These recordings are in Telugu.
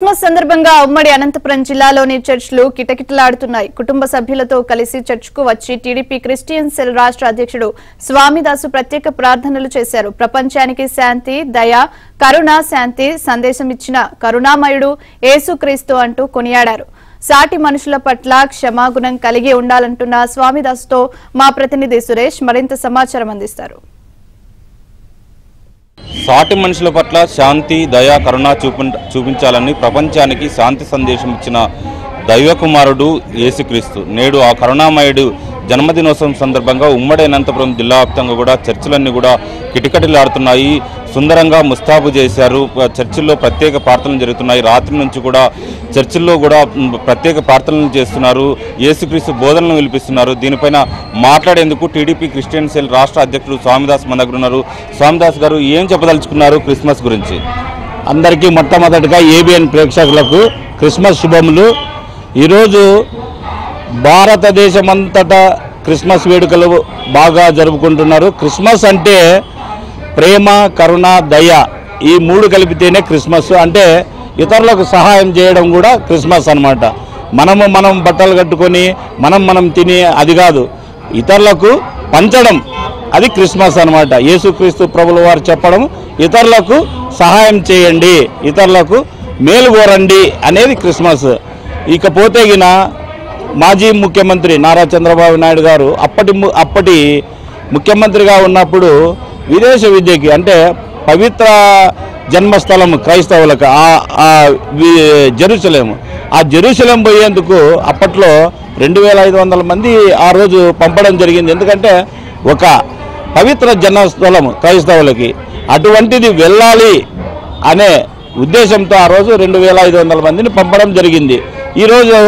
క్రిస్మస్ సందర్భంగా ఉమ్మడి అనంతపురం జిల్లాలోని చర్చ్లు కిటకిటలాడుతున్నాయి. కుటుంబ సభ్యులతో కలిసి చర్చ్కు వచ్చి టీడీపీ క్రిస్టియన్ సెల్ రాష్ట్ర అధ్యక్షుడు స్వామిదాసు ప్రత్యేక ప్రార్థనలు చేశారు. ప్రపంచానికి శాంతి, దయ, కరుణ, శాంతి సందేశం ఇచ్చిన కరుణామయుడు యేసుక్రీస్తు అంటూ కొనియాడారు. సాటి మనుషుల పట్ల క్షమాగుణం కలిగి ఉండాలంటున్న స్వామిదాసుతో మా ప్రతినిధి సురేష్ మరింత సమాచారం అందిస్తారు. సాటి మనుషుల పట్ల శాంతి, దయ, కరుణ చూపించాలని ప్రపంచానికి శాంతి సందేశం ఇచ్చిన దైవకుమారుడు యేసుక్రీస్తు నేడు ఆ కరుణామయుడు జన్మదినోత్సవం సందర్భంగా ఉమ్మడి అనంతపురం జిల్లా వ్యాప్తంగా కూడా చర్చిలన్నీ కూడా కిటకిటలాడుతున్నాయి. సుందరంగా ముస్తాబు చేశారు. చర్చిల్లో ప్రత్యేక ప్రార్థనలు జరుగుతున్నాయి. రాత్రి నుంచి కూడా చర్చిల్లో కూడా ప్రత్యేక ప్రార్థనలు చేస్తున్నారు. యేసుక్రీస్తు బోధనలు వినిపిస్తున్నారు. దీనిపైన మాట్లాడేందుకు టీడీపీ క్రిస్టియన్ సెల్ రాష్ట్ర అధ్యక్షుడు స్వామిదాస్ మన దగ్గర ఉన్నారు. స్వామిదాస్ గారు ఏం చెప్పదలుచుకున్నారు క్రిస్మస్ గురించి? అందరికీ మొట్టమొదటిగా ఏబిఎన్ ప్రేక్షకులకు క్రిస్మస్ శుభములు. ఈరోజు భారతదేశమంతటా క్రిస్మస్ వేడుకలు బాగా జరుపుకుంటున్నారు. క్రిస్మస్ అంటే ప్రేమ, కరుణ, దయ ఈ మూడు కలిపితేనే క్రిస్మస్. అంటే ఇతరులకు సహాయం చేయడం కూడా క్రిస్మస్ అన్నమాట. మనం బట్టలు కట్టుకొని మనం తిని అది కాదు, ఇతరులకు పంచడం అది క్రిస్మస్ అన్నమాట. యేసుక్రీస్తు ప్రభుల వారు చెప్పడం ఇతరులకు సహాయం చేయండి, ఇతరులకు మేలు కోరండి అనేది క్రిస్మస్. ఇకపోతే మాజీ ముఖ్యమంత్రి నారా చంద్రబాబు నాయుడు గారు అప్పటి ముఖ్యమంత్రిగా ఉన్నప్పుడు విదేశ విద్యకి అంటే పవిత్ర జన్మస్థలం క్రైస్తవులకు జెరూసలేం పోయేందుకు అప్పట్లో 2500 మంది ఆ రోజు పంపడం జరిగింది. ఎందుకంటే ఒక పవిత్ర జన్మస్థలం క్రైస్తవులకి అటువంటిది వెళ్ళాలి అనే ఉద్దేశంతో ఆ రోజు 2500 మందిని పంపడం జరిగింది. ఈరోజు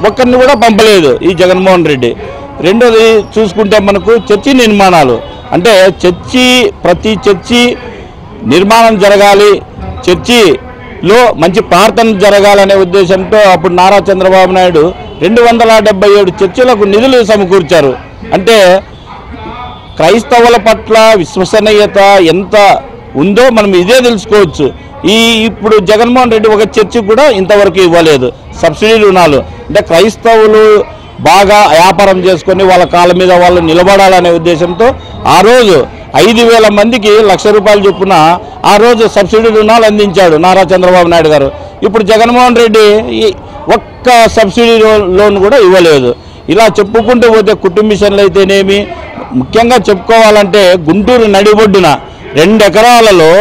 ఒక్కరిని కూడా పంపలేదు ఈ జగన్మోహన్ రెడ్డి. రెండోది చూసుకుంటే మనకు చర్చి నిర్మాణాలు అంటే ప్రతి చర్చి నిర్మాణం జరగాలి, చర్చిలో మంచి ప్రార్థన జరగాలనే ఉద్దేశంతో అప్పుడు నారా చంద్రబాబు నాయుడు 277 చర్చిలకు నిధులు సమకూర్చారు. అంటే క్రైస్తవుల పట్ల విశ్వసనీయత ఎంత ఉందో మనం ఇదే తెలుసుకోవచ్చు. ఇప్పుడు జగన్మోహన్ రెడ్డి ఒక చర్చి కూడా ఇంతవరకు ఇవ్వలేదు. సబ్సిడీ రుణాలు అంటే క్రైస్తవులు బాగా వ్యాపారం చేసుకొని వాళ్ళ కాళ్ళ మీద వాళ్ళు నిలబడాలనే ఉద్దేశంతో ఆ రోజు 5000 మందికి ₹1,00,000 చొప్పున ఆ రోజు సబ్సిడీ రుణాలు అందించాడు నారా చంద్రబాబు నాయుడు గారు. ఇప్పుడు జగన్మోహన్ రెడ్డి ఒక్క సబ్సిడీ లోన్ కూడా ఇవ్వలేదు. ఇలా చెప్పుకుంటూ పోతే కుటుంబిషన్లు అయితేనేమి, ముఖ్యంగా చెప్పుకోవాలంటే గుంటూరు నడిబొడ్డున 2 ఎకరాలలో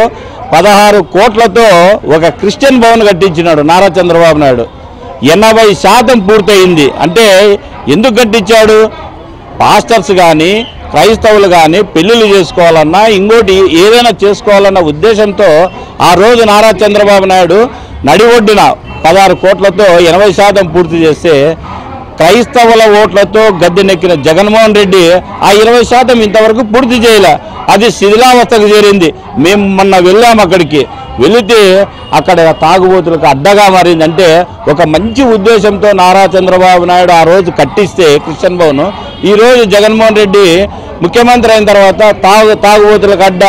16 కోట్లతో ఒక క్రిస్టియన్ భవన్ కట్టించినాడు నారా చంద్రబాబు నాయుడు. 80% పూర్తయింది. అంటే ఎందుకు కట్టించాడు? పాస్టర్స్ కానీ క్రైస్తవులు కానీ పెళ్ళిళ్ళు చేసుకోవాలన్నా ఇంకోటి ఏదైనా చేసుకోవాలన్న ఉద్దేశంతో ఆ రోజు నారా చంద్రబాబు నాయుడు నడిఒడ్డున 16 కోట్లతో 80% పూర్తి చేస్తే క్రైస్తవుల ఓట్లతో గద్దెనెక్కిన జగన్మోహన్ రెడ్డి ఆ 20% ఇంతవరకు పూర్తి చేయలే. అది శిథిలావస్థకు చేరింది. మేము మొన్న వెళ్ళాము, అక్కడికి వెళితే అక్కడ తాగుబోతులకు అడ్డగా మారింది. అంటే ఒక మంచి ఉద్దేశంతో నారా చంద్రబాబు నాయుడు ఆ రోజు కట్టిస్తే క్రిస్టియన్ భవన్, ఈరోజు జగన్మోహన్ రెడ్డి ముఖ్యమంత్రి అయిన తర్వాత తాగుబోతులకు అడ్డ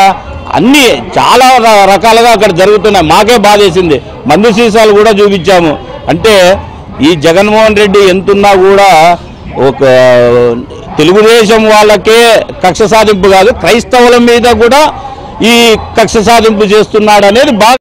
అన్నీ చాలా రకాలుగా అక్కడ జరుగుతున్నాయి. మాకే బాధేసింది. మందు సీసాలు కూడా చూపించాము. అంటే ఈ జగన్మోహన్ రెడ్డి ఎంతున్నా కూడా ఒక తెలుగుదేశం వాళ్ళకే కక్ష సాధింపు కాదు, క్రైస్తవుల మీద కూడా ఈ కక్ష సాధింపు చేస్తున్నాడు అనేది బాగా